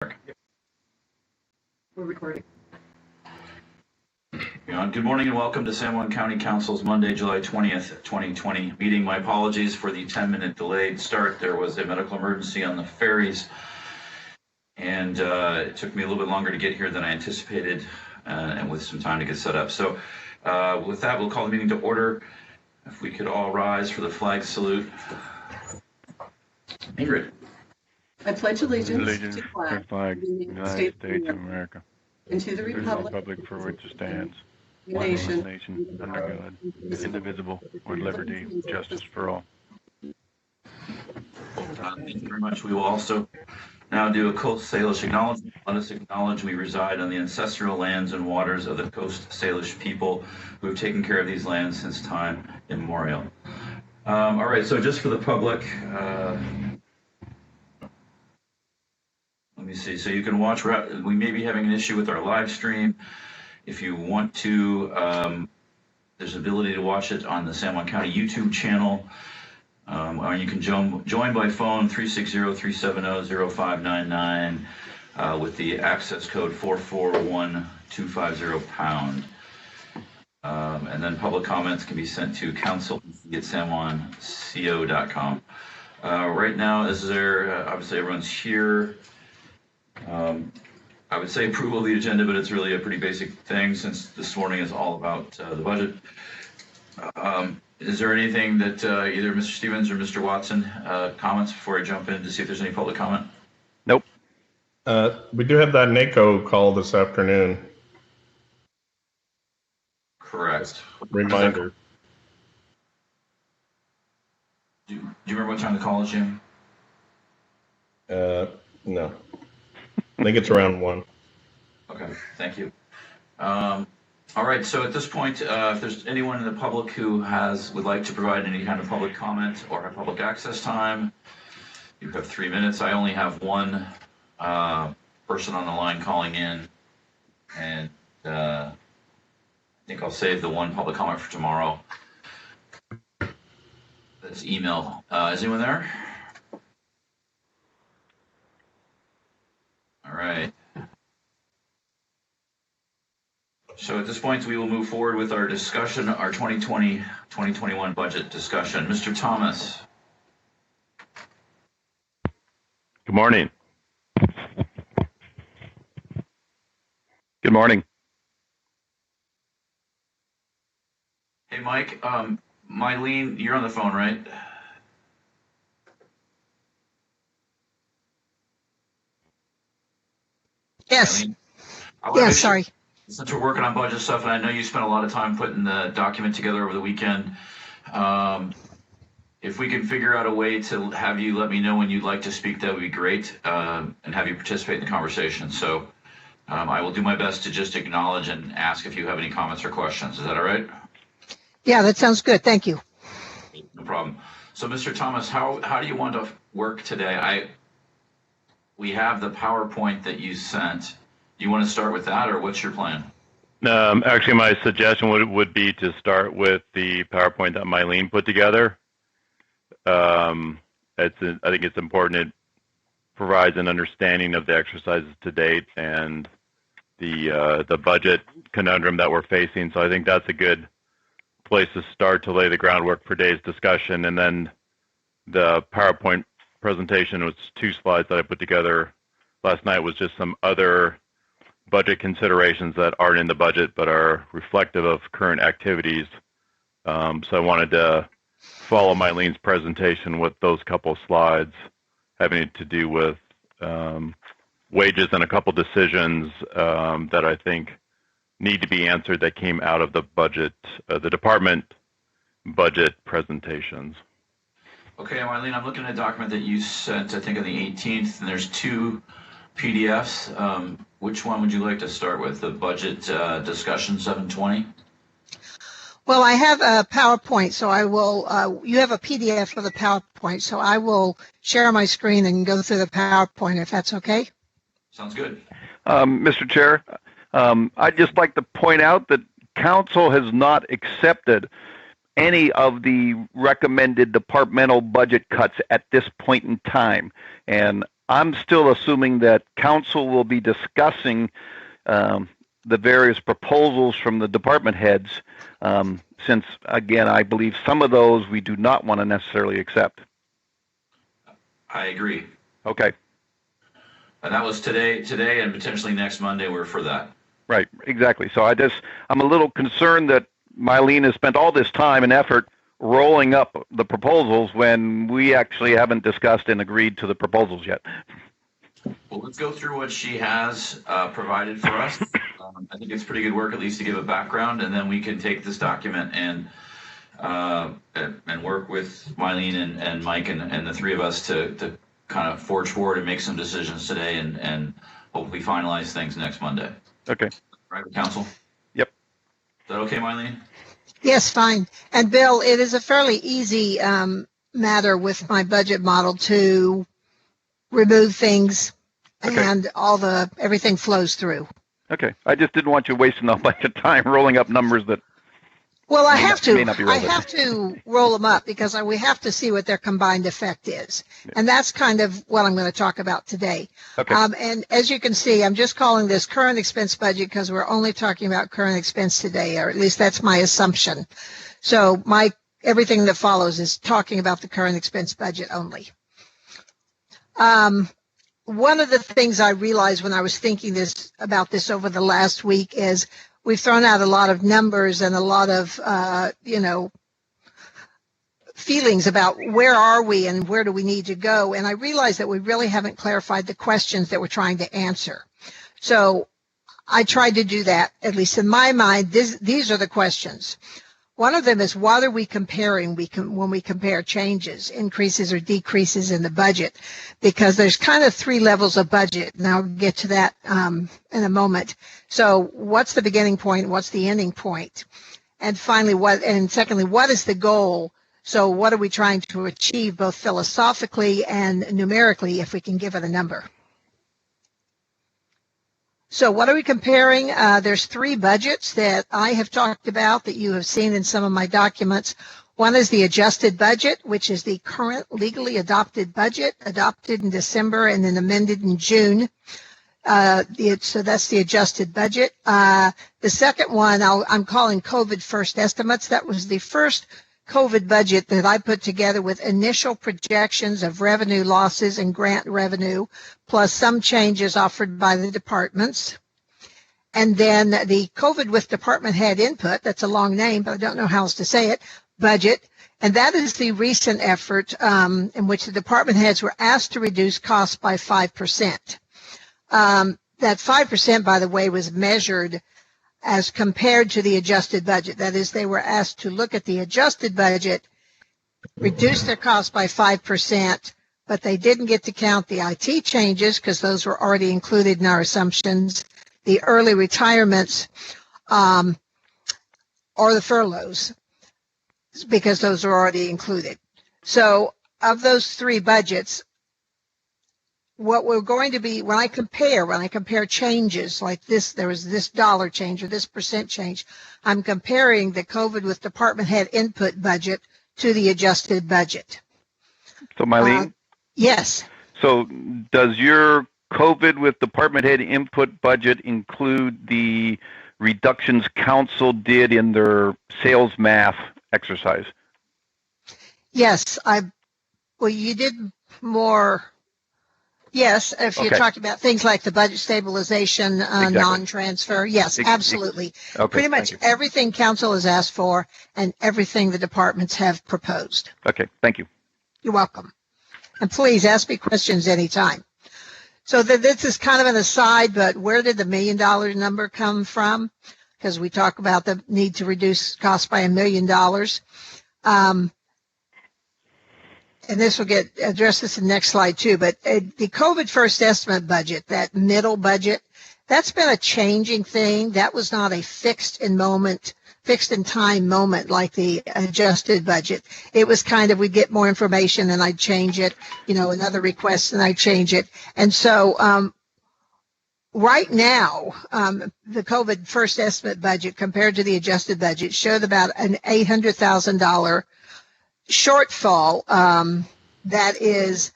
We're recording. Good morning and welcome to San Juan County Council's Monday, July 20th, 2020 meeting. My apologies for the 10-minute delayed start. There was a medical emergency on the ferries, and it took me a little bit longer to get here than I anticipated, and with some time to get set up. So with that, we'll call the meeting to order. If we could all rise for the flag salute. Ingrid. I pledge allegiance to the the flag of the United States of America, and to the republic for which it stands, one nation, under God, indivisible, with liberty and justice for all. Thank you very much. We will also now do a Coast Salish acknowledgement. Let us acknowledge we reside on the ancestral lands and waters of the Coast Salish people who have taken care of these lands since time immemorial. All right, so just for the public, let me see. So you can watch. We may be having an issue with our live stream. If you want to, there's an ability to watch it on the San Juan County YouTube channel. Or you can join by phone 360-370-0599 with the access code 441250#. And then public comments can be sent to council@sanjuanco.com. Right now, obviously everyone's here. I would say approval of the agenda, but it's really a pretty basic thing since this morning is all about the budget. Is there anything that either Mr. Stevens or Mr. Watson comments before I jump in to see if there's any public comment? Nope. We do have that NACO call this afternoon. Correct. Reminder. Do you remember what time the call is, Jim? No. I think it's around 1. Okay, thank you. All right, so at this point, if there's anyone in the public who would like to provide any kind of public comment or have public access time, you have 3 minutes. I only have one person on the line calling in, and I think I'll save the one public comment for tomorrow. That's email. Is anyone there? All right. So at this point, we will move forward with our discussion, our 2020-2021 budget discussion. Mr. Thomas. Good morning. Good morning. Hey, Mike. Mylene, you're on the phone, right? Yes. Mylene? Yes, sorry. Since we're working on budget stuff, and I know you spent a lot of time putting the document together over the weekend, if we can figure out a way to have you let me know when you'd like to speak, that would be great, and have you participate in the conversation. So I will do my best to just acknowledge and ask if you have any comments or questions. Is that all right? Yeah, that sounds good. Thank you. No problem. So, Mr. Thomas, how do you want to work today? We have the PowerPoint that you sent. Do you want to start with that, or what's your plan? Actually, my suggestion would be to start with the PowerPoint that Mylene put together. I think it's important. It provides an understanding of the exercises to date and the budget conundrum that we're facing. So I think that's a good place to start to lay the groundwork for today's discussion. And then the PowerPoint presentation was 2 slides that I put together last night, was just some other budget considerations that aren't in the budget but are reflective of current activities. So I wanted to follow Mylene's presentation with those couple slides having to do with wages and a couple decisions that I think need to be answered that came out of the budget, the department budget presentations. Okay, Mylene, I'm looking at a document that you sent, I think, on the 18th, and there's 2 PDFs. Which one would you like to start with? The budget discussion 720? Well, I have a PowerPoint, so I will, you have a PDF for the PowerPoint, so I will share my screen and go through the PowerPoint if that's okay. Sounds good. Mr. Chair, I'd just like to point out that Council has not accepted any of the recommended departmental budget cuts at this point in time. And I'm still assuming that council will be discussing the various proposals from the department heads, since, again, I believe some of those we do not want to necessarily accept. I agree. Okay. And that was today and potentially next Monday we're for that. Right, exactly. So I'm a little concerned that Mylene has spent all this time and effort rolling up the proposals when we actually haven't discussed and agreed to the proposals yet. Well, let's go through what she has provided for us. I think it's pretty good work, at least to give a background, and then we can take this document and work with Mylene and Mike and the three of us to kind of forge forward and make some decisions today and hopefully finalize things next Monday. Okay. Right, council? Yep. Is that okay, Mylene? Yes, fine. And Bill, it is a fairly easy matter with my budget model to remove things, okay, and everything flows through. Okay. I just didn't want you wasting a bunch of time rolling up numbers that. Well, I have to roll them up because we have to see what their combined effect is. Yeah. And that's kind of what I'm going to talk about today. Okay. And as you can see, I'm just calling this current expense budget because we're only talking about current expense today, or at least that's my assumption. So everything that follows is talking about the current expense budget only. One of the things I realized when I was thinking about this over the last week is we've thrown out a lot of numbers and a lot of, feelings about where are we and where do we need to go. And I realized that we really haven't clarified the questions that we're trying to answer. So I tried to do that, at least in my mind. These are the questions. One of them is, what are we comparing when we compare changes, increases or decreases in the budget? Because there's kind of three levels of budget, and I'll get to that in a moment. So what's the beginning point? What's the ending point? And finally, secondly, what is the goal? So what are we trying to achieve both philosophically and numerically, if we can give it a number? So what are we comparing? There's three budgets that I have talked about that you have seen in some of my documents. One is the adjusted budget, which is the current legally adopted budget, adopted in December and then amended in June. So that's the adjusted budget. The second one I'm calling COVID first estimates. That was the first COVID budget that I put together with initial projections of revenue losses and grant revenue, plus some changes offered by the departments. And then the COVID with department head input, that's a long name, but I don't know how else to say it, budget. And that is the recent effort in which the department heads were asked to reduce costs by 5%. That 5%, by the way, was measured as compared to the adjusted budget. That is, they were asked to look at the adjusted budget, reduce their costs by 5%, but they didn't get to count the IT changes because those were already included in our assumptions, the early retirements, or the furloughs, because those are already included. So of those three budgets, what we're going to be, when I compare changes like this, there was this dollar change or this percent change, I'm comparing the COVID with department head input budget to the adjusted budget. So Mylene? Yes. So does your COVID with department head input budget include the reductions council did in their sales math exercise? Yes. You did more. Yes, if you're talking about things like the budget stabilization, Exactly. non-transfer, yes, absolutely. Okay, Pretty much everything council has asked for and everything the departments have proposed. Okay, thank you. You're welcome. And please ask me questions anytime. So this is kind of an aside, but where did the $1 million number come from? Because we talk about the need to reduce costs by $1 million. And this will get addressed this in the next slide too, but the COVID first estimate budget, that middle budget, that's been a changing thing. That was not a fixed in time moment like the adjusted budget. It was kind of, we'd get more information and I'd change it, another request and I'd change it. And so right now, the COVID first estimate budget compared to the adjusted budget showed about an $800,000 shortfall that is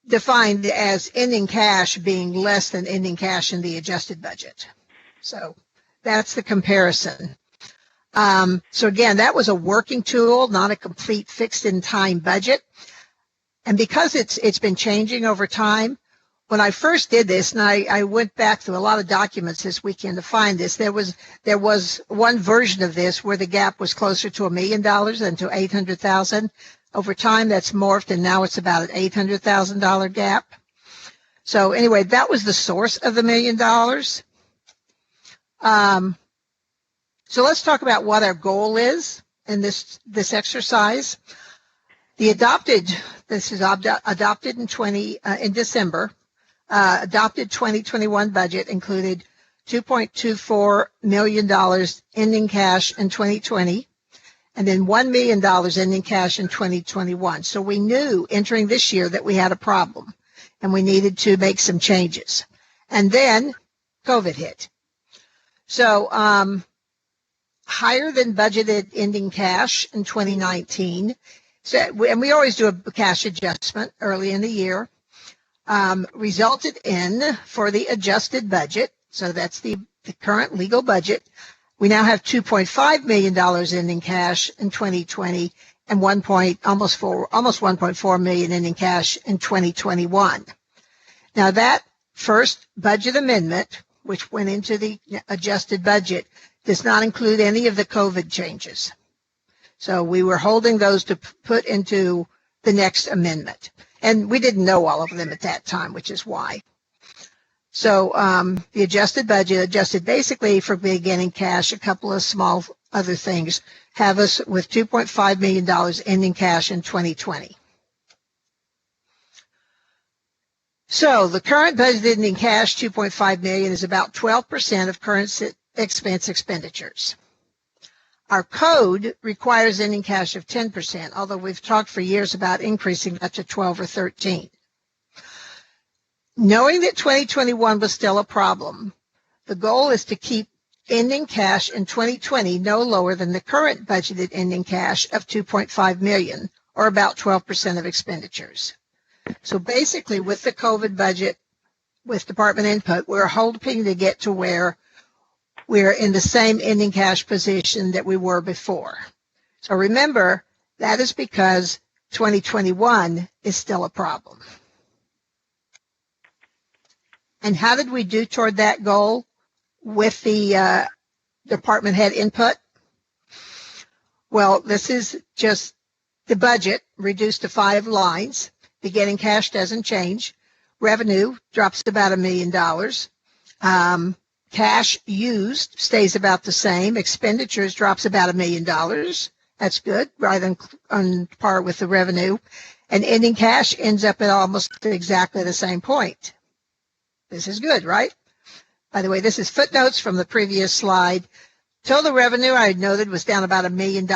defined as ending cash being less than ending cash in the adjusted budget. So that's the comparison. So again, that was a working tool, not a complete fixed in time budget. And because it's been changing over time, when I first did this, and I went back through a lot of documents this weekend to find this, there was one version of this where the gap was closer to $1 million than to $800,000. Over time, that's morphed, and now it's about an $800,000 gap. So anyway, that was the source of the $1 million. So let's talk about what our goal is in this exercise. The adopted in December. Adopted 2021 budget included $2.24 million ending cash in 2020, and then $1 million ending cash in 2021. So we knew entering this year that we had a problem, and we needed to make some changes. And then COVID hit. So higher than budgeted ending cash in 2019. So, and we always do a cash adjustment early in the year. Resulted in, for the adjusted budget, so that's the current legal budget, we now have $2.5 million ending cash in 2020 and almost $1.4 million ending cash in 2021. Now that first budget amendment, which went into the adjusted budget, does not include any of the COVID changes. So we were holding those to put into the next amendment. And we didn't know all of them at that time, which is why. So the adjusted budget adjusted basically for beginning cash, a couple of small other things, have us with $2.5 million ending cash in 2020. So the current budget ending cash, $2.5 million, is about 12% of current expense expenditures. Our code requires ending cash of 10%, although we've talked for years about increasing that to 12 or 13. Knowing that 2021 was still a problem, the goal is to keep ending cash in 2020 no lower than the current budgeted ending cash of $2.5 million, or about 12% of expenditures. So basically, with the COVID budget, with department input, we're hoping to get to where we're in the same ending cash position that we were before. So remember, that is because 2021 is still a problem. And how did we do toward that goal with the department head input? Well, this is just the budget reduced to 5 lines. Beginning cash doesn't change. Revenue drops to about $1 million. Cash used stays about the same. Expenditures drops about $1 million. That's good, rather than on par with the revenue. And ending cash ends up at almost exactly the same point. This is good, right? By the way, this is footnotes from the previous slide. Total revenue, I had noted, was down about $1 million.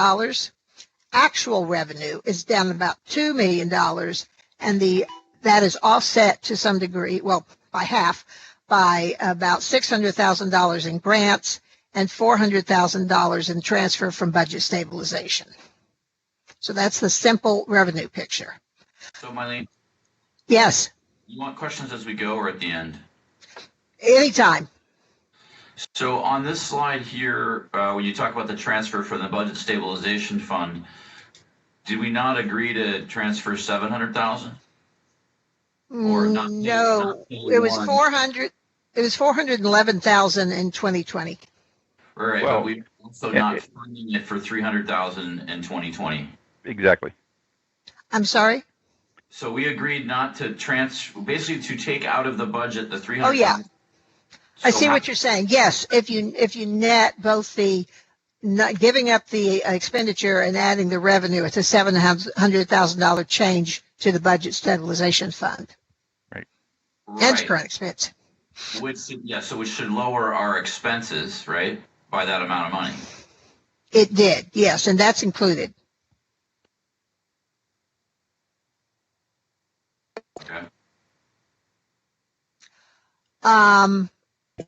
Actual revenue is down about $2 million, and that is offset to some degree, well, by half, by about $600,000 in grants and $400,000 in transfer from budget stabilization. So that's the simple revenue picture. So, Mylene? Yes. You want questions as we go or at the end? Anytime. So on this slide here, when you talk about the transfer from the budget stabilization fund, did we not agree to transfer $700,000? Or not? No, it was 400. It was 411,000 in 2020. Right, well, but we also not funding it for 300,000 in 2020. Exactly. I'm sorry. So we agreed not to basically to take out of the budget the 300. Oh yeah, I see what you're saying. Yes, if you net both the giving up the expenditure and adding the revenue, it's a $700,000 change to the budget stabilization fund. Right. And current expense. Which should lower our expenses, right, by that amount of money. It did, yes, and that's included. Okay.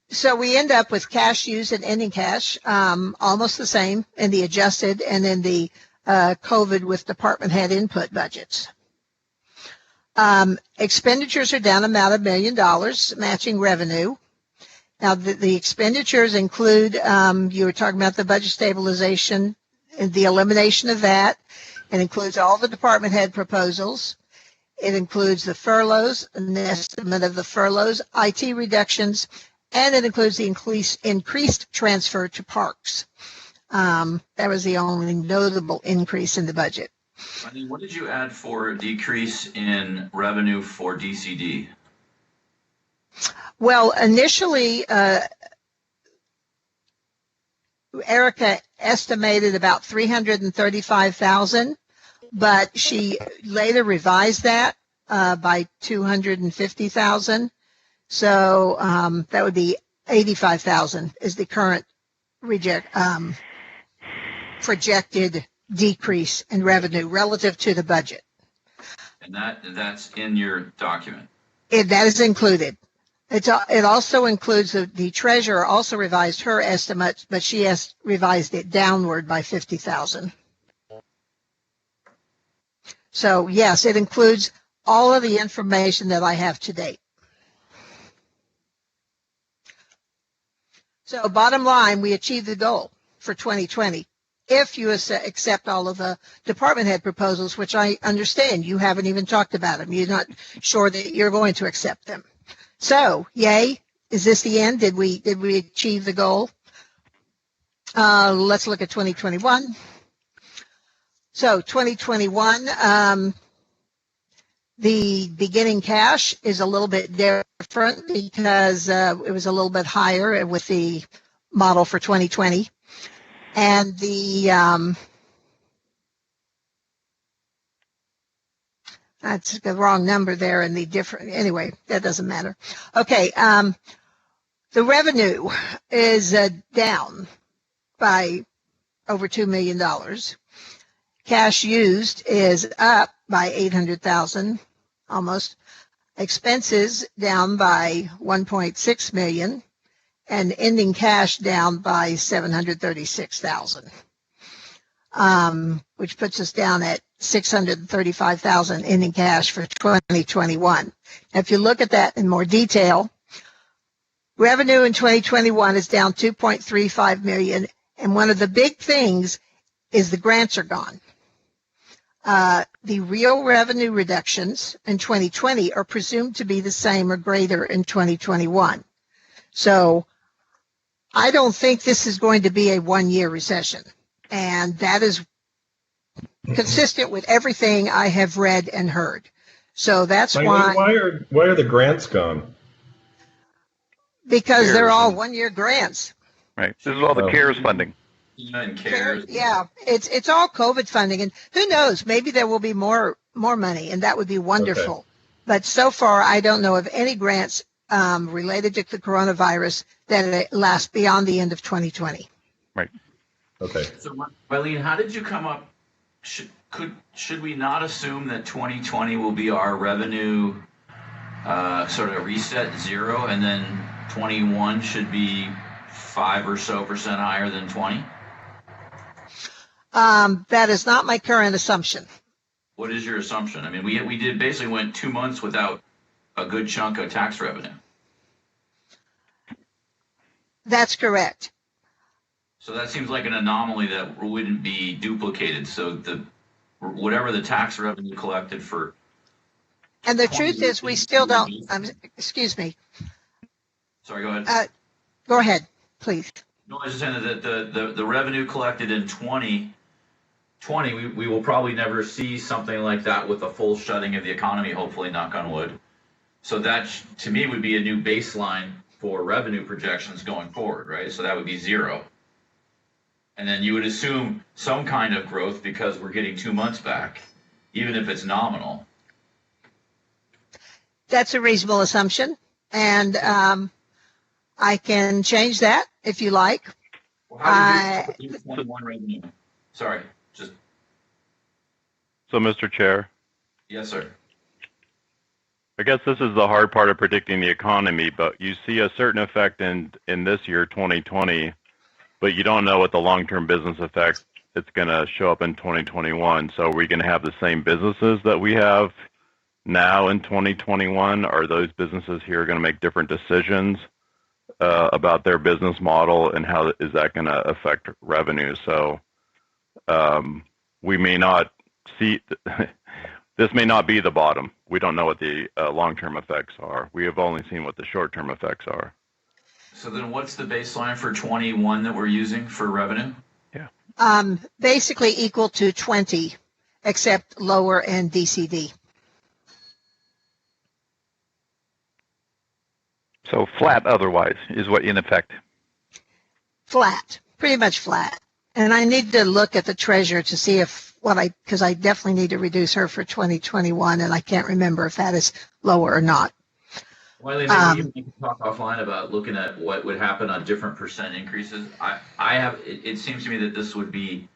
So we end up with cash used and ending cash, almost the same in the adjusted and in the COVID with department head input budgets. Expenditures are down about $1 million, matching revenue. Now, the expenditures include, you were talking about the budget stabilization and the elimination of that. It includes all the department head proposals. It includes the furloughs, an estimate of the furloughs, IT reductions, and it includes the increased transfer to parks. That was the only notable increase in the budget. I mean, what did you add for a decrease in revenue for DCD? Well, initially, Erica estimated about $335,000, but she later revised that by $250,000. So that would be $85,000 is the current projected decrease in revenue relative to the budget. And that's in your document. That is included. It also includes the treasurer also revised her estimate, but she has revised it downward by $50,000. So yes, it includes all of the information that I have to date. So bottom line, we achieved the goal for 2020. If you accept all of the department head proposals, which I understand you haven't even talked about them. You're not sure that you're going to accept them. So, yay. Is this the end? Did we achieve the goal? Let's look at 2021. So 2021, the beginning cash is a little bit different because it was a little bit higher with the model for 2020. And that's the wrong number there and the different, anyway, that doesn't matter. Okay, the revenue is down by over $2 million. Cash used is up by $800,000, almost. Expenses down by $1.6 million. And ending cash down by $736,000, which puts us down at $635,000 ending cash for 2021. Now, if you look at that in more detail, revenue in 2021 is down $2.35 million, and one of the big things is the grants are gone. The real revenue reductions in 2020 are presumed to be the same or greater in 2021. So I don't think this is going to be a one-year recession, and that is consistent with everything I have read and heard. So that's why are the grants gone? Because they're all one-year grants. Right. This is all the CARES funding. And CARES. Yeah, it's all COVID funding, and who knows? Maybe there will be more money, and that would be wonderful. Okay. But so far, I don't know of any grants related to the coronavirus that last beyond the end of 2020. Right. Okay. So, Eileen, how did you come up? Should we not assume that 2020 will be our revenue sort of reset zero, and then 21 should be 5% or so higher than 20? That is not my current assumption. What is your assumption? I mean, we did basically went 2 months without a good chunk of tax revenue. That's correct. So that seems like an anomaly that wouldn't be duplicated. So whatever the tax revenue collected for. And the truth is, we still don't. Excuse me. Sorry, go ahead. Go ahead, please. No, I was just saying that the revenue collected in 2020, we will probably never see something like that with a full shutting of the economy. Hopefully, knock on wood. So that, to me, would be a new baseline for revenue projections going forward, right? So that would be zero. And then you would assume some kind of growth because we're getting 2 months back, even if it's nominal. That's a reasonable assumption, and I can change that if you like. Well, how did you 21 revenue? Sorry, just. So, Mr. Chair. Yes, sir. I guess this is the hard part of predicting the economy, but you see a certain effect in this year, 2020, but you don't know what the long-term business effect it's going to show up in 2021. So are we going to have the same businesses that we have now in 2021? Are those businesses here going to make different decisions about their business model, and how is that going to affect revenue? So we may not see, this may not be the bottom. We don't know what the long-term effects are. We have only seen what the short-term effects are. So then what's the baseline for 21 that we're using for revenue? Basically equal to 20, except lower in DCD. So flat otherwise is what in effect. Flat, pretty much flat. And I need to look at the treasurer to see if because I definitely need to reduce her for 2021, and I can't remember if that is lower or not. Well, maybe you can talk offline about looking at what would happen on different percent increases. It seems to me that this would be,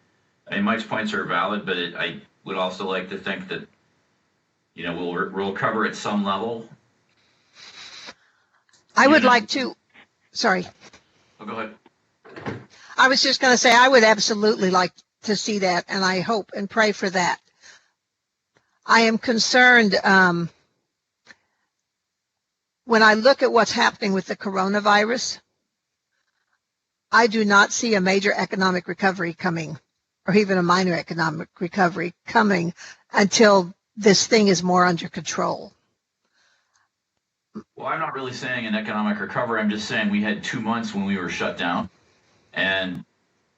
I mean, Mike's points are valid, but I would also like to think that, we'll cover at some level. I would like to, sorry. Oh, go ahead. I was just going to say I would absolutely like to see that, and I hope and pray for that. I am concerned when I look at what's happening with the coronavirus. I do not see a major economic recovery coming, or even a minor economic recovery coming, until this thing is more under control. Well, I'm not really saying an economic recovery. I'm just saying we had 2 months when we were shut down. And,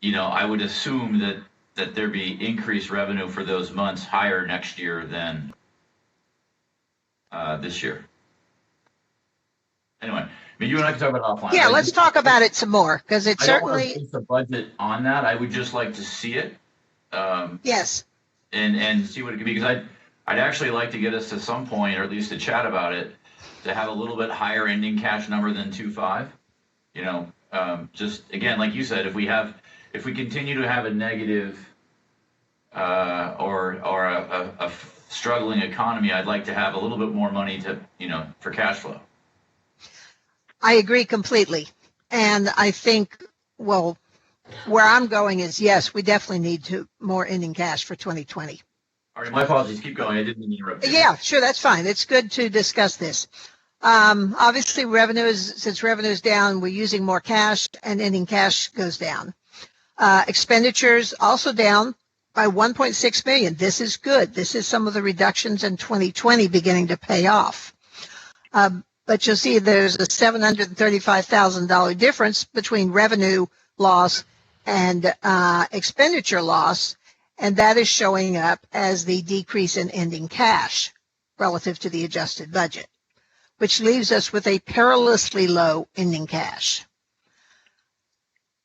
I would assume that there'd be increased revenue for those months higher next year than this year. Anyway, you and I can talk about it offline. Yeah, let's talk about it some more, because it certainly. I don't want to base the budget on that. I would just like to see it. Yes. And see what it could be, because I'd actually like to get us to some point, or at least to chat about it, to have a little bit higher ending cash number than 2.5. Just again, like you said, if we continue to have a negative or a struggling economy, I'd like to have a little bit more money to for cash flow. I agree completely, and I think where I'm going is yes, we definitely need more ending cash for 2020. All right, my apologies. Keep going. I didn't mean to interrupt you. Yeah, sure, that's fine. It's good to discuss this. Obviously, since revenue is down, we're using more cash, and ending cash goes down. Expenditures also down by 1.6 million. This is good. This is some of the reductions in 2020 beginning to pay off. But you'll see there's a $735,000 difference between revenue loss and expenditure loss, and that is showing up as the decrease in ending cash relative to the adjusted budget, which leaves us with a perilously low ending cash.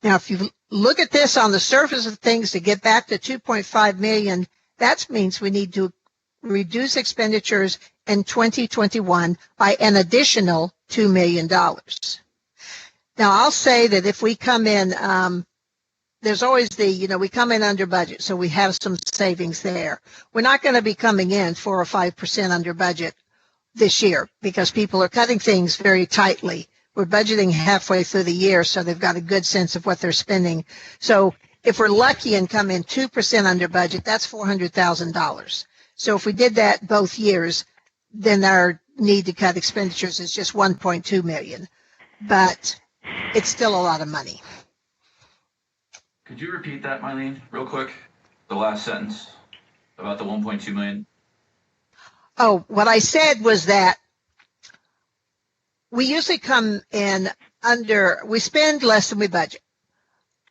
Now, if you look at this on the surface of things to get back to 2.5 million, that means we need to reduce expenditures in 2021 by an additional $2 million. Now, I'll say that if we come in, there's always we come in under budget, so we have some savings there. We're not going to be coming in 4 or 5% under budget this year because people are cutting things very tightly. We're budgeting halfway through the year, so they've got a good sense of what they're spending. So if we're lucky and come in 2% under budget, that's $400,000. So if we did that both years, then our need to cut expenditures is just 1.2 million. But it's still a lot of money. Could you repeat that, Mylene, real quick? The last sentence about the 1.2 million. Oh, what I said was that we usually come in we spend less than we budget.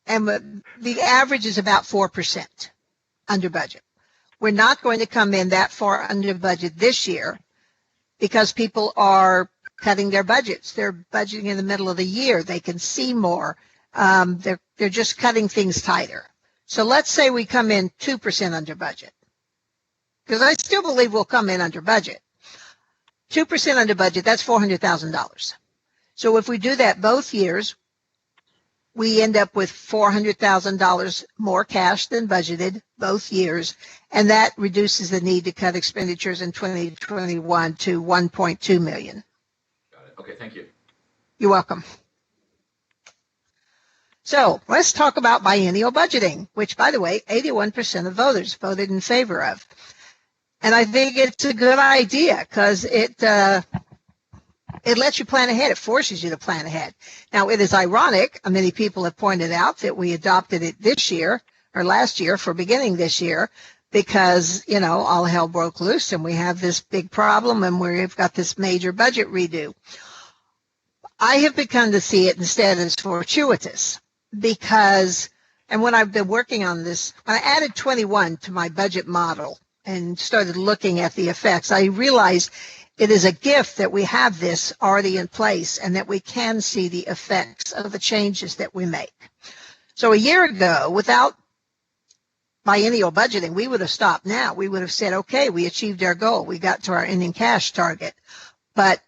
And the average is about 4% under budget. We're not going to come in that far under budget this year because people are cutting their budgets. They're budgeting in the middle of the year. They can see more. They're just cutting things tighter. So let's say we come in 2% under budget, because I still believe we'll come in under budget. 2% under budget, that's $400,000. So if we do that both years, we end up with $400,000 more cash than budgeted both years, and that reduces the need to cut expenditures in 2021 to 1.2 million. Got it. Okay, thank you. You're welcome. So let's talk about biennial budgeting, which, by the way, 81% of voters voted in favor of. And I think it's a good idea because it lets you plan ahead. It forces you to plan ahead. Now, it is ironic, many people have pointed out, that we adopted it this year or last year for beginning this year because, all hell broke loose and we have this big problem and we've got this major budget redo. I have begun to see it instead as fortuitous because, and when I've been working on this, when I added 21 to my budget model and started looking at the effects, I realized it is a gift that we have this already in place and that we can see the effects of the changes that we make. So a year ago, without biennial budgeting, we would have stopped now. We would have said, okay, we achieved our goal. We got to our ending cash target. But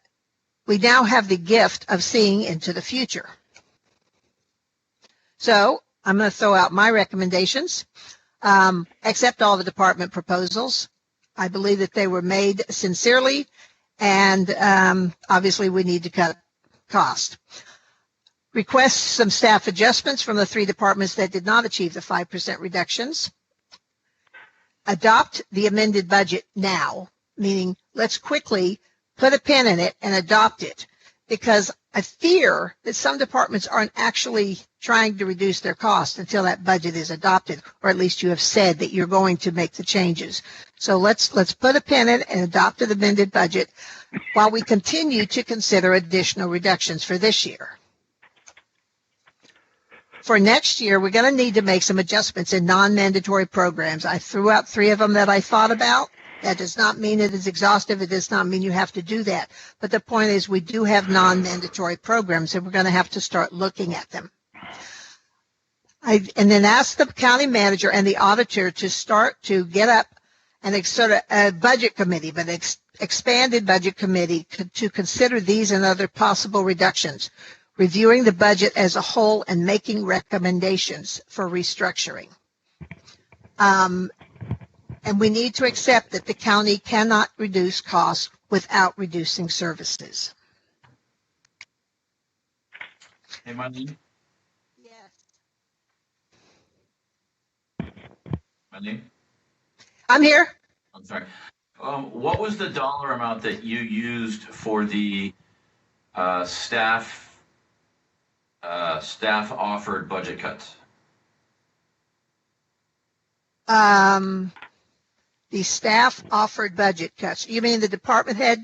we now have the gift of seeing into the future. So I'm going to throw out my recommendations. Accept all the department proposals. I believe that they were made sincerely, and obviously we need to cut cost. Request some staff adjustments from the 3 departments that did not achieve the 5% reductions. Adopt the amended budget now, meaning let's quickly put a pin in it and adopt it, because I fear that some departments aren't actually trying to reduce their costs until that budget is adopted, or at least you have said that you're going to make the changes. So let's put a pin in it and adopt an amended budget while we continue to consider additional reductions for this year. For next year, we're going to need to make some adjustments in non-mandatory programs. I threw out 3 of them that I thought about. That does not mean it is exhaustive. It does not mean you have to do that. But the point is we do have non-mandatory programs, and we're going to have to start looking at them. And then ask the county manager and the auditor to start to get up and sort of a budget committee, but expanded budget committee to consider these and other possible reductions, reviewing the budget as a whole and making recommendations for restructuring. And we need to accept that the county cannot reduce costs without reducing services. Hey, Marlene? Yes. Marlene? I'm here. I'm sorry. What was the dollar amount that you used for the staff offered budget cuts? The staff offered budget cuts. You mean the department head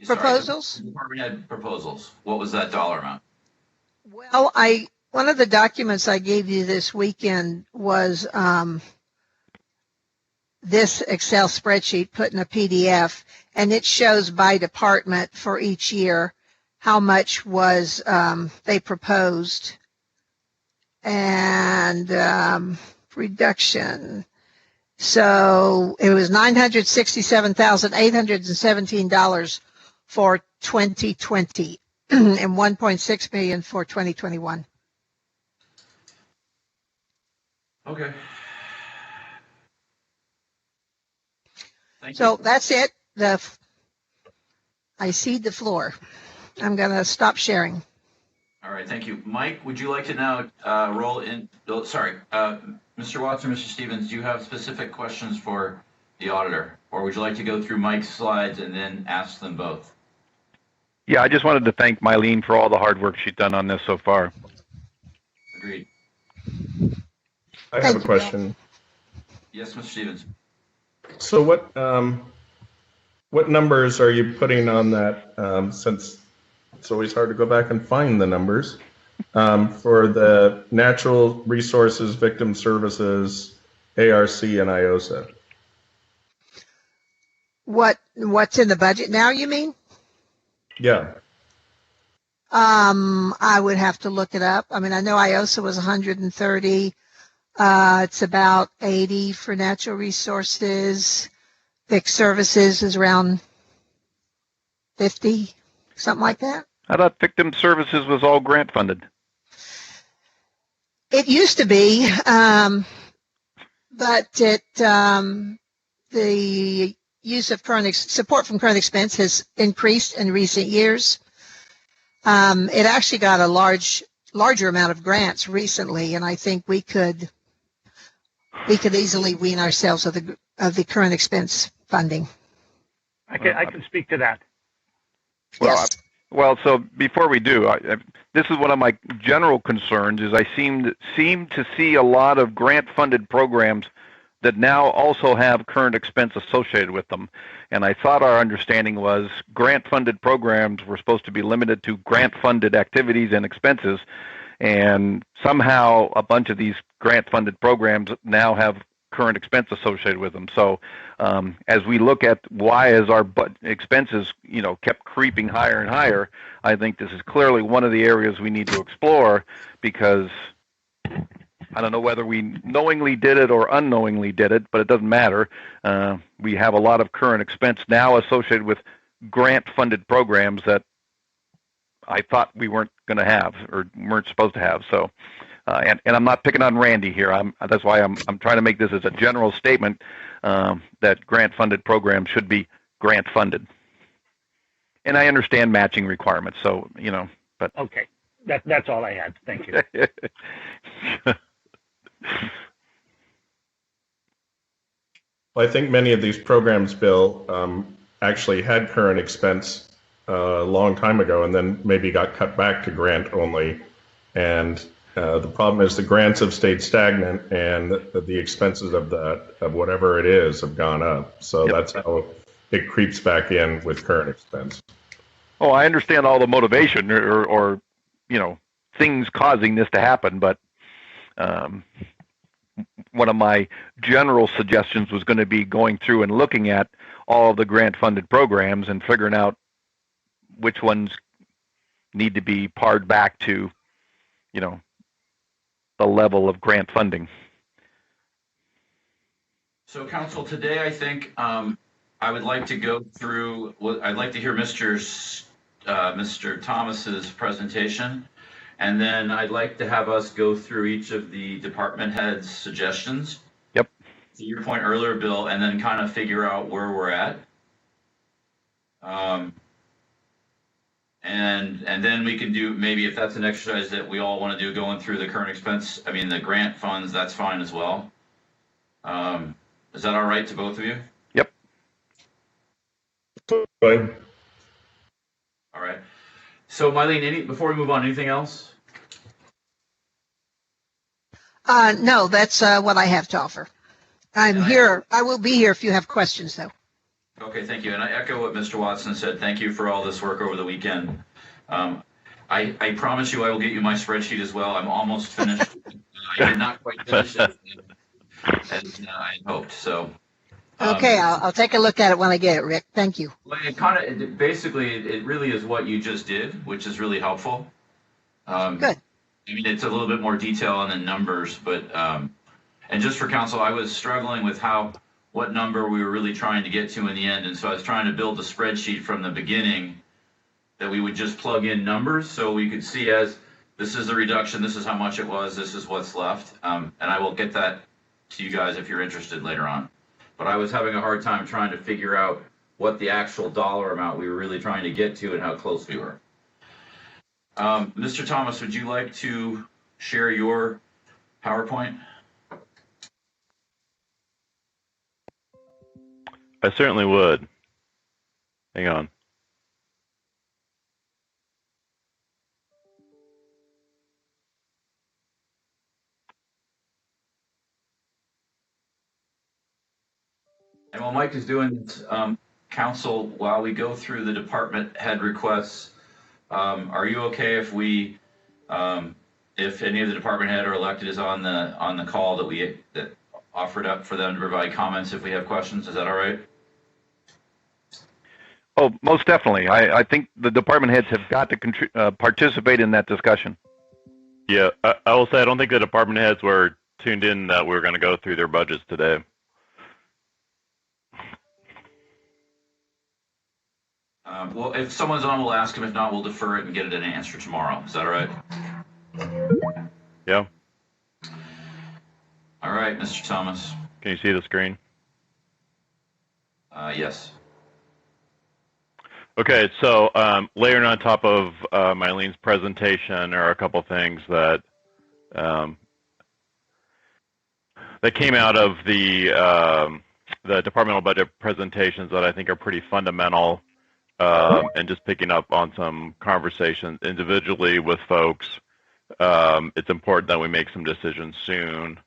proposals? The department head proposals. What was that dollar amount? Well, one of the documents I gave you this weekend was this Excel spreadsheet put in a PDF, and it shows by department for each year how much was they proposed, and reduction. So it was $967,817 for 2020 and $1.6 million for 2021. Okay. Thank you. So that's it. I cede the floor. I'm going to stop sharing. All right, thank you. Mike, would you like to now roll in? Oh, sorry, Mr. Watson, Mr. Stevens, do you have specific questions for the auditor? Or would you like to go through Mike's slides and then ask them both? Yeah, I just wanted to thank Mylene for all the hard work she's done on this so far. Agreed. I have a question. Yes, Mr. Stevens. So what numbers are you putting on that, since it's always hard to go back and find the numbers, for the natural resources, victim services, ARC, and IOSA? What's in the budget now, you mean? Yeah. I would have to look it up. I mean, I know IOSA was 130. It's about 80 for natural resources. Vic services is around 50, something like that. I thought victim services was all grant funded. It used to be, but the use of support from current expense has increased in recent years. It actually got a larger amount of grants recently, and I think we could easily wean ourselves of the current expense funding. I can speak to that. Well, Yes. Well, so before we do, this is one of my general concerns. Is I seem to see a lot of grant-funded programs that now also have current expense associated with them. And I thought our understanding was grant-funded programs were supposed to be limited to grant-funded activities and expenses, and somehow a bunch of these grant-funded programs now have current expense associated with them. So as we look at why is our expenses, kept creeping higher and higher, I think this is clearly one of the areas we need to explore, because I don't know whether we knowingly did it or unknowingly did it, but it doesn't matter. We have a lot of current expense now associated with grant-funded programs that I thought we weren't going to have or weren't supposed to have. So, and I'm not picking on Randy here. That's why I'm trying to make this as a general statement that grant-funded programs should be grant-funded. And I understand matching requirements. So, but Okay, that's all I had. Thank you. Well, I think many of these programs, Bill, actually had current expense a long time ago, and then maybe got cut back to grant only. And the problem is the grants have stayed stagnant, and the expenses of whatever it is have gone up. So that's how it creeps back in with current expense. Oh, I understand all the motivation or things causing this to happen, but one of my general suggestions was going to be going through and looking at all of the grant-funded programs and figuring out which ones need to be pared back to, the level of grant funding. So, Council, today I think I would like to go through. I'd like to hear Mr. Thomas's presentation, and then I'd like to have us go through each of the department heads' suggestions. Yep. To your point earlier, Bill, and then kind of figure out where we're at. And then we can do, maybe if that's an exercise that we all want to do, going through the current expense, the grant funds, that's fine as well. Is that all right to both of you? Yep. Fine. All right. So, Mylene, before we move on, anything else? No, that's what I have to offer. I'm here. I will be here if you have questions, though. Okay, thank you. And I echo what Mr. Watson said. Thank you for all this work over the weekend. I promise you I will get you my spreadsheet as well. I'm almost finished. I did not quite finish it as I had hoped. So. Okay, I'll take a look at it when I get it, Rick. Thank you. Well, it really is what you just did, which is really helpful. Good. It's a little bit more detail on the numbers, but and just for council, I was struggling with what number we were really trying to get to in the end, and so I was trying to build a spreadsheet from the beginning that we would just plug in numbers so we could see as this is the reduction, this is how much it was, this is what's left, and I will get that to you guys if you're interested later on. But I was having a hard time trying to figure out what the actual dollar amount we were really trying to get to and how close we were. Mr. Thomas, would you like to share your PowerPoint? I certainly would. Hang on. And while Mike is doing this, council, while we go through the department head requests, are you okay if we, if any of the department head or elected is on the call that offered up for them to provide comments if we have questions? Is that all right? Oh, most definitely. I think the department heads have got to participate in that discussion. Yeah, I will say I don't think the department heads were tuned in that we were going to go through their budgets today. Well, if someone's on, we'll ask them. If not, we'll defer it and get it an answer tomorrow. Is that all right? Yeah. All right, Mr. Thomas. Can you see the screen? Yes. Okay, so layering on top of Mylene's presentation are a couple things that that came out of the the departmental budget presentations that I think are pretty fundamental, and just picking up on some conversations individually with folks. It's important that we make some decisions soon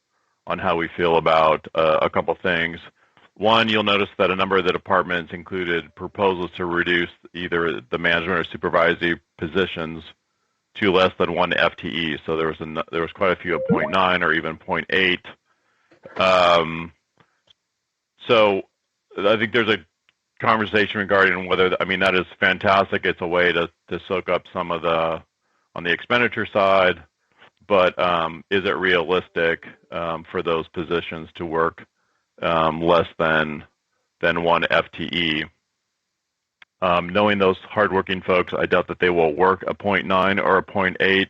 on how we feel about a couple things. One, you'll notice that a number of the departments included proposals to reduce either the management or supervisory positions to less than 1 FTE. So there was quite a few at 0.9 or even 0.8. So I think there's a conversation regarding whether, I mean, that is fantastic. It's a way to soak up some of the, on the expenditure side, but is it realistic for those positions to work less than 1 FTE? Knowing those hardworking folks, I doubt that they will work a 0.9 or a 0.8.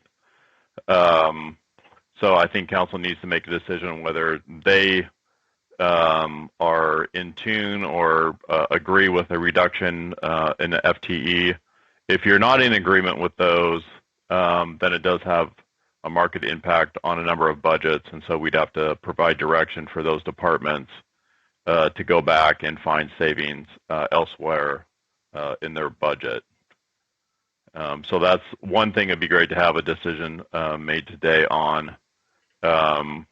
So I think council needs to make a decision whether they are in tune or agree with a reduction in the FTE. If you're not in agreement with those, then it does have a market impact on a number of budgets, and so we'd have to provide direction for those departments to go back and find savings elsewhere in their budget. So that's one thing it'd be great to have a decision made today on. So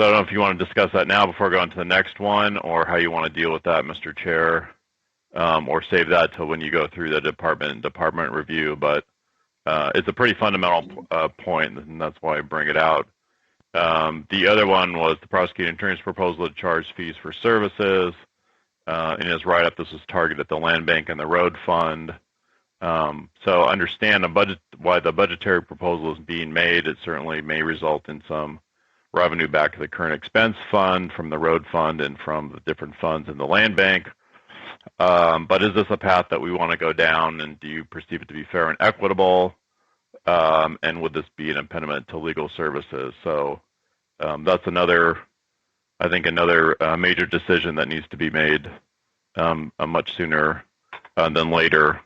I don't know if you want to discuss that now before going to the next one, or how you want to deal with that, Mr. Chair, or save that till when you go through the department review. But it's a pretty fundamental point, and that's why I bring it out. The other one was the prosecuting attorney's proposal to charge fees for services. In his write-up, this was targeted at the land bank and the road fund. So understand why the budgetary proposal is being made. It certainly may result in some revenue back to the current expense fund from the road fund and from the different funds in the land bank. But is this a path that we want to go down, and do you perceive it to be fair and equitable? And would this be an impediment to legal services? So that's another major decision that needs to be made much sooner than later.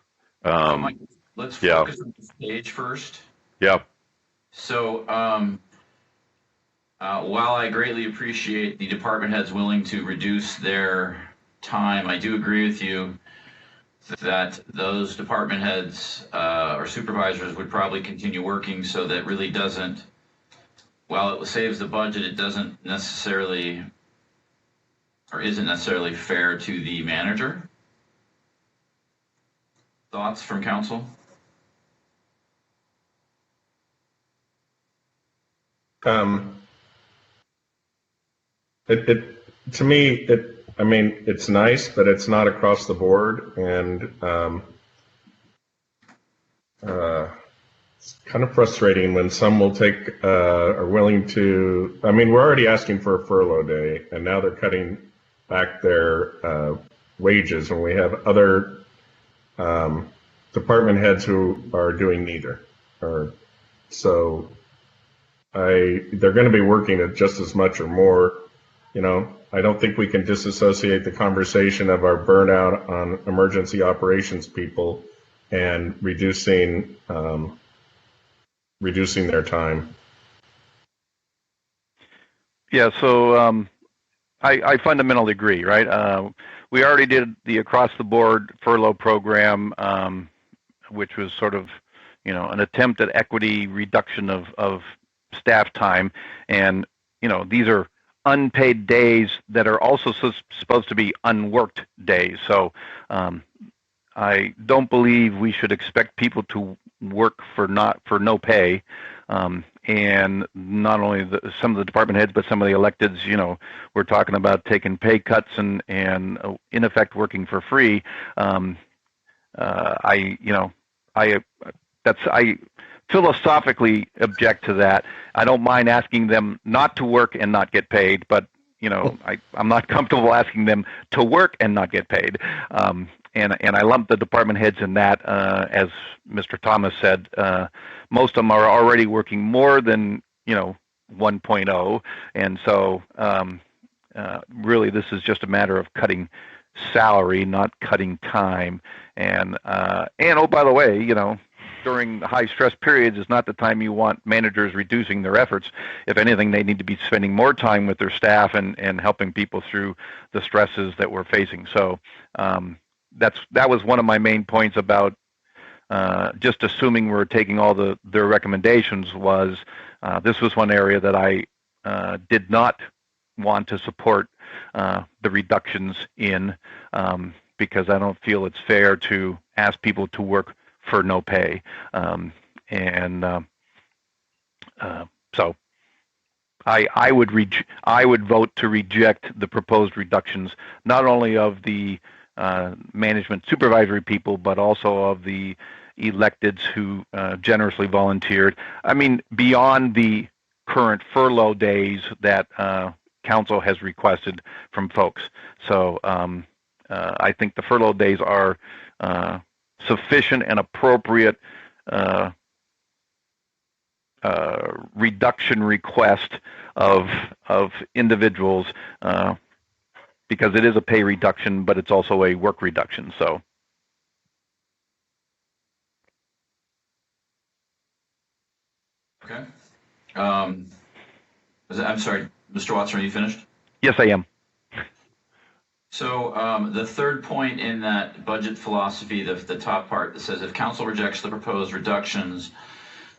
Mike, let's focus on the stage first. Yeah. So while I greatly appreciate the department heads willing to reduce their time, I do agree with you that those department heads or supervisors would probably continue working, so that really doesn't, while it saves the budget, it doesn't necessarily, or isn't necessarily fair to the manager. Thoughts from council? To me, I mean, it's nice, but it's not across the board, and it's kind of frustrating when some will take are willing to. I mean, we're already asking for a furlough day, and now they're cutting back their wages, and we have other department heads who are doing neither. So they're going to be working at just as much or more. You know, I don't think we can disassociate the conversation of our burnout on emergency operations people and reducing their time. Yeah, so I fundamentally agree, right? We already did the across-the-board furlough program, which was sort of, you know, an attempt at equity reduction of staff time. And, you know, these are unpaid days that are also supposed to be unworked days. So I don't believe we should expect people to work for no pay. And not only some of the department heads, but some of the electeds, you know, we're talking about taking pay cuts and in effect working for free. I philosophically object to that. I don't mind asking them not to work and not get paid, but you know, I'm not comfortable asking them to work and not get paid. And I lump the department heads in that, as Mr. Thomas said, most of them are already working more than, you know, 1.0. And so really this is just a matter of cutting salary, not cutting time. And oh, by the way, you know, during the high stress periods is not the time you want managers reducing their efforts. If anything, they need to be spending more time with their staff and helping people through the stresses that we're facing. So that was one of my main points about just assuming we're taking all their recommendations. Was this was one area that I did not want to support the reductions in, because I don't feel it's fair to ask people to work for no pay. So I would vote to reject the proposed reductions, not only of the management supervisory people, but also of the electeds who generously volunteered. I mean, beyond the current furlough days that council has requested from folks. So I think the furlough days are sufficient and appropriate reduction request of individuals, because it is a pay reduction, but it's also a work reduction. So. Okay. I'm sorry, Mr. Watson, are you finished? Yes, I am. So the third point in that budget philosophy, the top part that says, if council rejects the proposed reductions,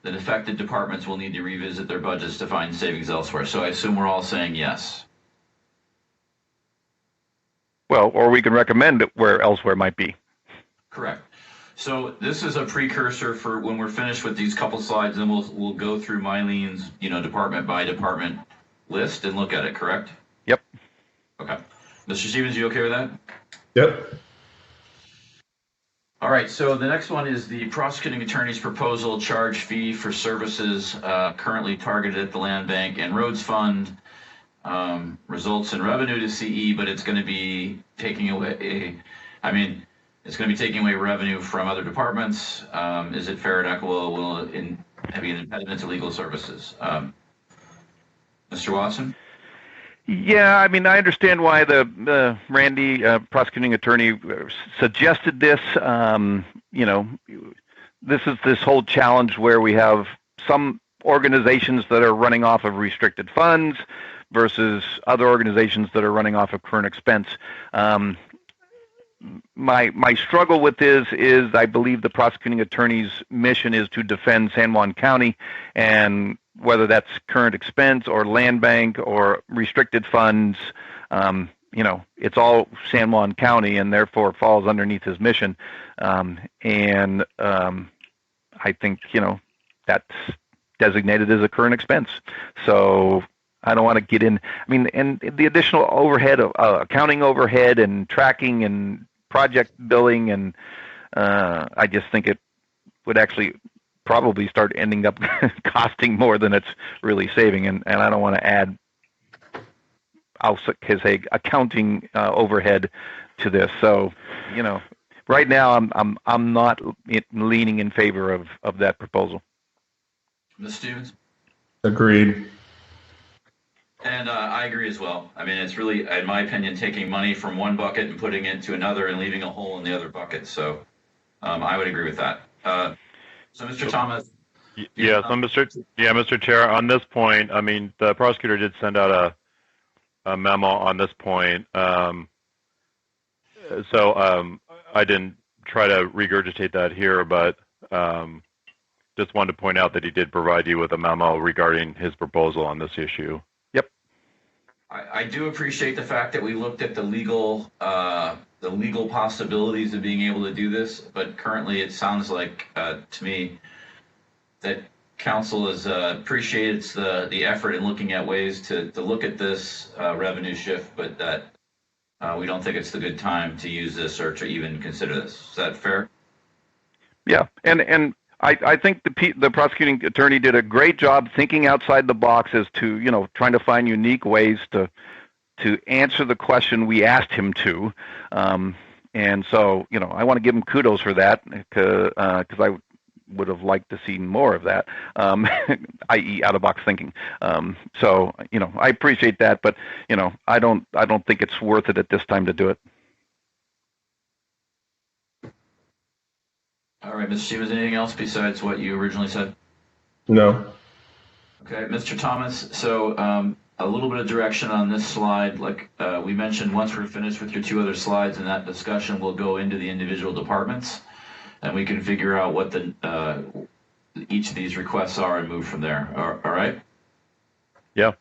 then affected departments will need to revisit their budgets to find savings elsewhere. So I assume we're all saying yes. Well, or we can recommend it where elsewhere might be. Correct. So this is a precursor for when we're finished with these couple slides, and we'll go through Mylene's department by department list and look at it. Correct? Yep. Okay. Mr. Stevens, you okay with that? Yep. All right. So the next one is the prosecuting attorney's proposal charge fee for services currently targeted at the Land Bank and Roads Fund. Results in revenue to CE, but it's going to be taking away. It's going to be taking away revenue from other departments. Is it fair and equitable? Will it be an impediment to legal services? Mr. Watson? Yeah, I mean, I understand why the Randy, prosecuting attorney, suggested this. This is this whole challenge where we have some organizations that are running off of restricted funds versus other organizations that are running off of current expense. My struggle with this is I believe the prosecuting attorney's mission is to defend San Juan County, and whether that's current expense or land bank or restricted funds, it's all San Juan County and therefore falls underneath his mission. I think, that's designated as a current expense. So I don't want to get in. I mean, and the additional overhead of accounting overhead and tracking and project billing, and I just think it would actually probably start ending up costing more than it's really saving, and I don't want to add, I'll say, accounting overhead to this. So, right now I'm not leaning in favor of that proposal. Ms. Stevens? Agreed. And I agree as well. I mean, it's really, in my opinion, taking money from one bucket and putting it into another and leaving a hole in the other bucket. So I would agree with that. So, Mr. Thomas. Mr. Chair, on this point, I mean, the prosecutor did send out a memo on this point. So I didn't try to regurgitate that here, but just wanted to point out that he did provide you with a memo regarding his proposal on this issue. I do appreciate the fact that we looked at the legal possibilities of being able to do this, but currently it sounds like to me that council appreciates the effort in looking at ways to look at this revenue shift, but that we don't think it's the good time to use this or to even consider this. Is that fair? Yeah, and I think the prosecuting attorney did a great job thinking outside the box as to, trying to find unique ways to answer the question we asked him to. And so, I want to give him kudos for that, because I would have liked to see more of that, i.e. out-of-box thinking. So, I appreciate that, but, I don't think it's worth it at this time to do it. All right, Mr. Stevens, anything else besides what you originally said? No. Okay, Mr. Thomas, so a little bit of direction on this slide. Like we mentioned, once we're finished with your two other slides in that discussion, we'll go into the individual departments and we can figure out what the each of these requests are and move from there. All right? Yeah.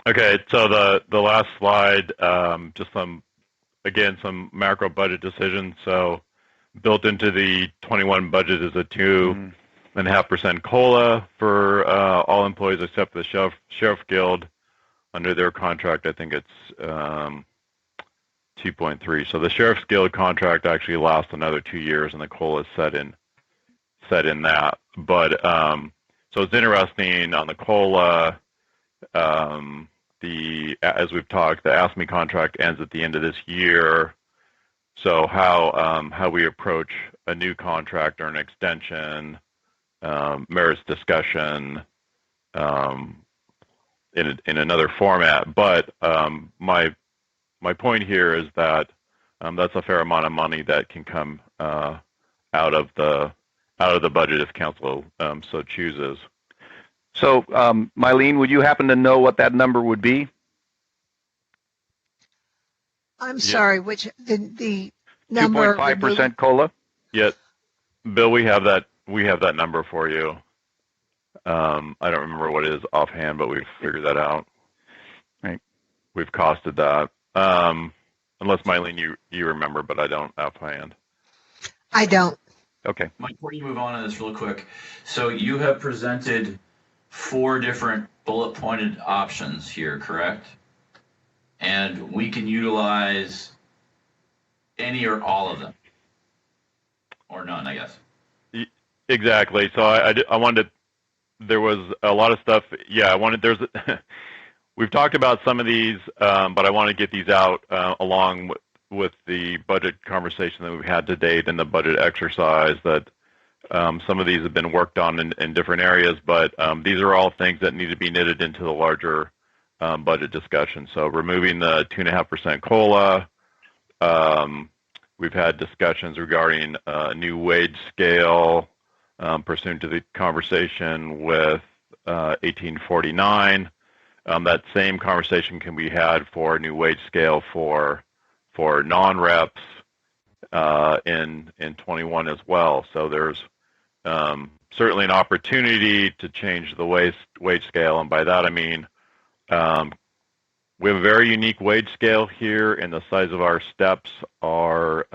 Okay, so the last slide, just some macro budget decisions. So built into the 21 budget is a 2.5% COLA for all employees except the Sheriff Guild. Under their contract, I think it's 2.3. So the Sheriff's Guild contract actually lasts another 2 years, and the COLA is set in that. But so it's interesting on the COLA. As we've talked, the ASME contract ends at the end of this year. So how we approach a new contract or an extension merits discussion in another format. But my point here is that that's a fair amount of money that can come out of the budget if council so chooses. So, Mylene, would you happen to know what that number would be? I'm sorry, which the number? 2.5% COLA? Yeah, Bill, we have that number for you. I don't remember what it is offhand, but we've figured that out. Right. We've costed that. Unless Mylene, you remember, but I don't offhand. I don't. Okay. Mike, before you move on to this real quick, so you have presented 4 different bullet pointed options here, correct? And we can utilize any or all of them, or none, I guess. Exactly. So I wanted. There was a lot of stuff. Yeah, we've talked about some of these, but I want to get these out along with the budget conversation that we've had to date and the budget exercise. That some of these have been worked on in different areas, but these are all things that need to be knitted into the larger budget discussion. So removing the 2.5% COLA. We've had discussions regarding a new wage scale pursuant to the conversation with 1849. That same conversation can be had for a new wage scale for non-reps in 21 as well. So there's certainly an opportunity to change the wage scale, and by that I mean we have a very unique wage scale here, and the size of our steps are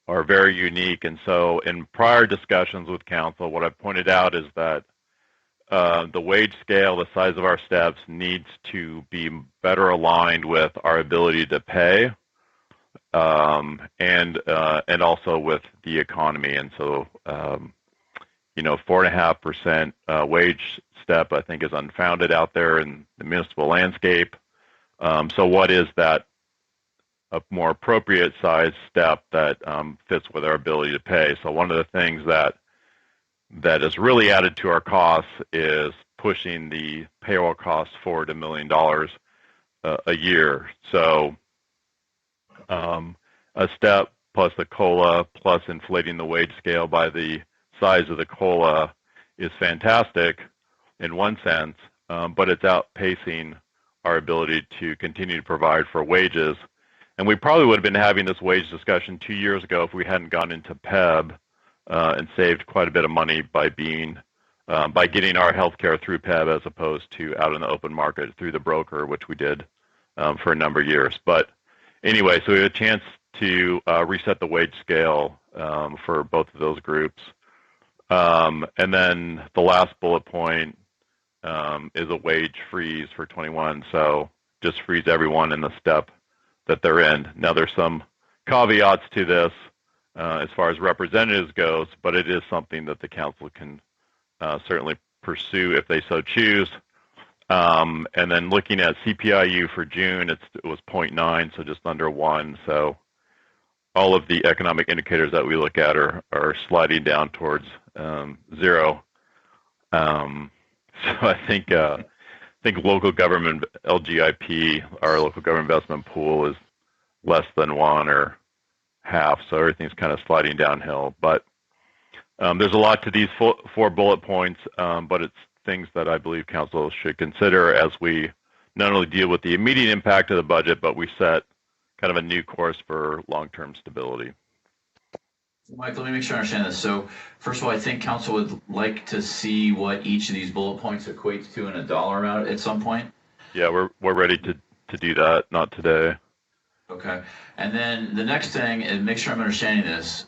very unique. And so in prior discussions with council, what I've pointed out is that the wage scale, the size of our steps, needs to be better aligned with our ability to pay, and also with the economy. And so 4.5% wage step, I think, is unfounded out there in the municipal landscape. So what is that a more appropriate size step that fits with our ability to pay? So one of the things that has really added to our costs is pushing the payroll costs forward $1 million a year. So a step plus the COLA plus inflating the wage scale by the size of the COLA is fantastic in one sense, but it's outpacing our ability to continue to provide for wages. And we probably would have been having this wage discussion 2 years ago if we hadn't gone into PEB and saved quite a bit of money by getting our health care through PEB as opposed to out in the open market through the broker, which we did for a number of years. But anyway, so we had a chance to reset the wage scale for both of those groups. And then the last bullet point is a wage freeze for 21. So just freeze everyone in the step that they're in. Now there's some caveats to this as far as representatives goes, but it is something that the council can certainly pursue if they so choose. And then looking at CPIU for June, it was 0.9, so just under 1. So all of the economic indicators that we look at are sliding down towards 0. So I think local government LGIP, our local government investment pool, is less than 1 or half, so everything's kind of sliding downhill. But there's a lot to these four bullet points, but it's things that I believe council should consider as we not only deal with the immediate impact of the budget, but we set kind of a new course for long-term stability. Mike, let me make sure I understand this. So first of all, I think council would like to see what each of these bullet points equates to in a dollar amount at some point. Yeah, we're ready to do that, not today. Okay. And then the next thing, and make sure I'm understanding this,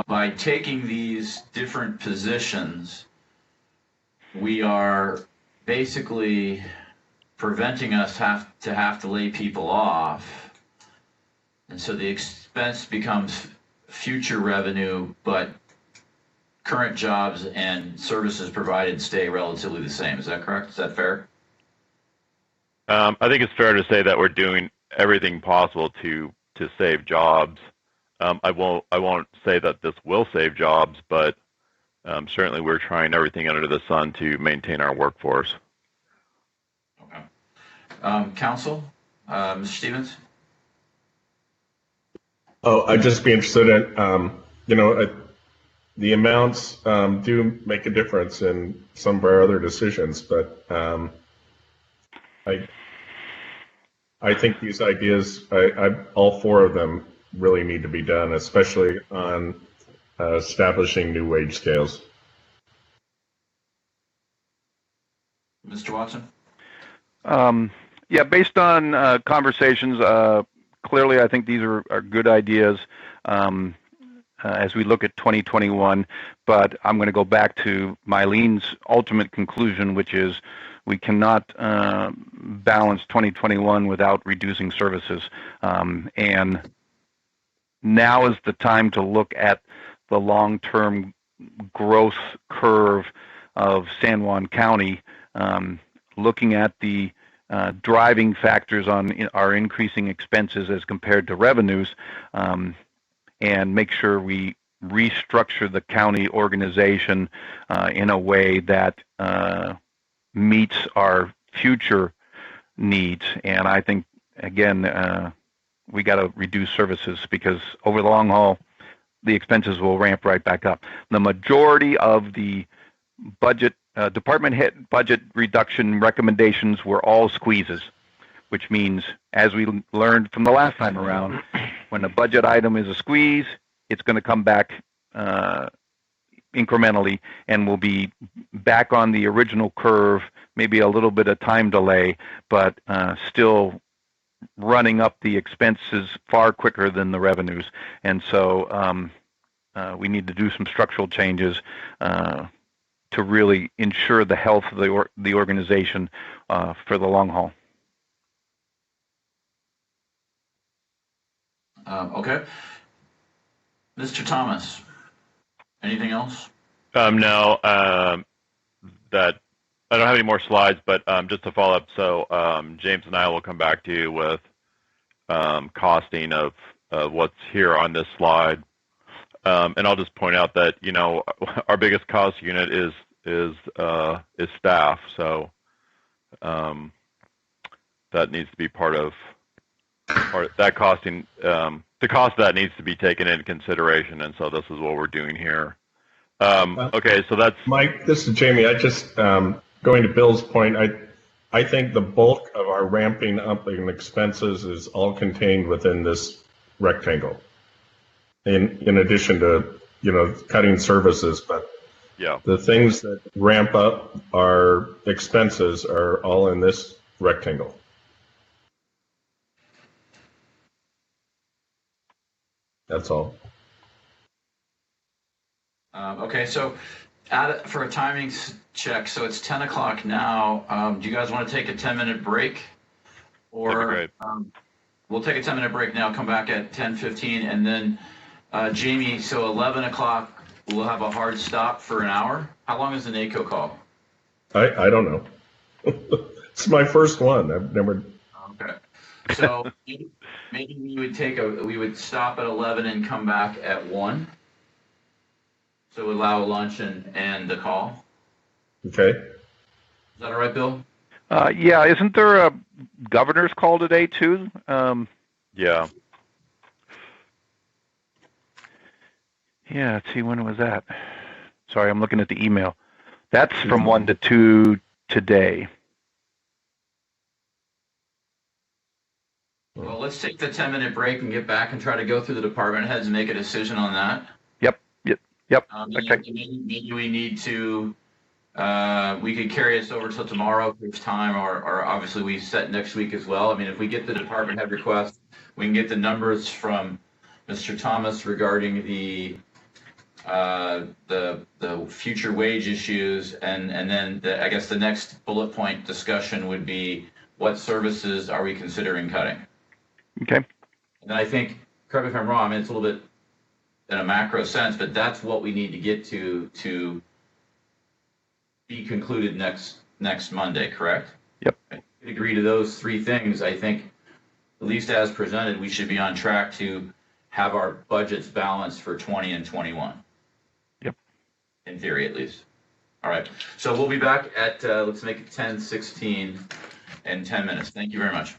by taking these different positions, we are basically preventing us to have to lay people off. And so the expense becomes future revenue, but current jobs and services provided stay relatively the same. Is that correct? Is that fair? I think it's fair to say that we're doing everything possible to save jobs. I won't say that this will save jobs, but certainly we're trying everything under the sun to maintain our workforce. Okay. Council, Mr. Stevens? Oh, I'd just be interested in, the amounts do make a difference in some of our other decisions, but I think these ideas, all four of them really need to be done, especially on establishing new wage scales. Mr. Watson? Yeah, based on conversations, clearly I think these are good ideas as we look at 2021, but I'm going to go back to Myleen's ultimate conclusion, which is we cannot balance 2021 without reducing services. And now is the time to look at the long-term growth curve of San Juan County, looking at the driving factors on our increasing expenses as compared to revenues, and make sure we restructure the county organization in a way that meets our future needs. And I think, again, we got to reduce services because over the long haul, the expenses will ramp right back up. The majority of the budget, department head budget reduction recommendations were all squeezes, which means, as we learned from the last time around, when a budget item is a squeeze, it's going to come back incrementally and we'll be back on the original curve, maybe a little bit of time delay, but still running up the expenses far quicker than the revenues. And so we need to do some structural changes to really ensure the health of the organization for the long haul. Okay. Mr. Thomas, anything else? No, that I don't have any more slides, but just to follow up, so James and I will come back to you with costing of what's here on this slide. And I'll just point out that, our biggest cost unit is staff, so that needs to be part of that costing. The cost of that needs to be taken into consideration, and so this is what we're doing here. Okay, so that's Mike. This is Jamie. I just going to Bill's point. I think the bulk of our ramping up in expenses is all contained within this rectangle. In addition to cutting services, but yeah, the things that ramp up our expenses are all in this rectangle. That's all. Okay, so for a timing check, so it's 10 o'clock now. Do you guys want to take a 10-minute break? Or that'd be great. We'll take a 10-minute break now, come back at 10:15, and then Jamie, so 11 o'clock, we'll have a hard stop for an hour. How long is the NACO call? I don't know. It's my first one. I've never. Okay. So maybe we would stop at 11 and come back at 1. So allow lunch and the call. Okay. Is that all right, Bill? Yeah, isn't there a governor's call today too? Yeah. Yeah, let's see, when was that? Sorry, I'm looking at the email. That's from 1 to 2 today. Well, let's take the 10-minute break and get back and try to go through the department heads and make a decision on that. Yep. Okay. Maybe we need to, we could carry us over till tomorrow if there's time, or obviously we set next week as well. I mean, if we get the department head request, we can get the numbers from Mr. Thomas regarding the future wage issues, and then I guess the next bullet point discussion would be what services are we considering cutting? Okay. And then I think, correct me if I'm wrong, I mean, it's a little bit in a macro sense, but that's what we need to get to be concluded next Monday, correct? Yep. If we agree to those three things, I think, at least as presented, we should be on track to have our budgets balanced for 20 and 21. Yep. In theory, at least. All right. So we'll be back at, let's make it 10:16 in 10 minutes. Thank you very much.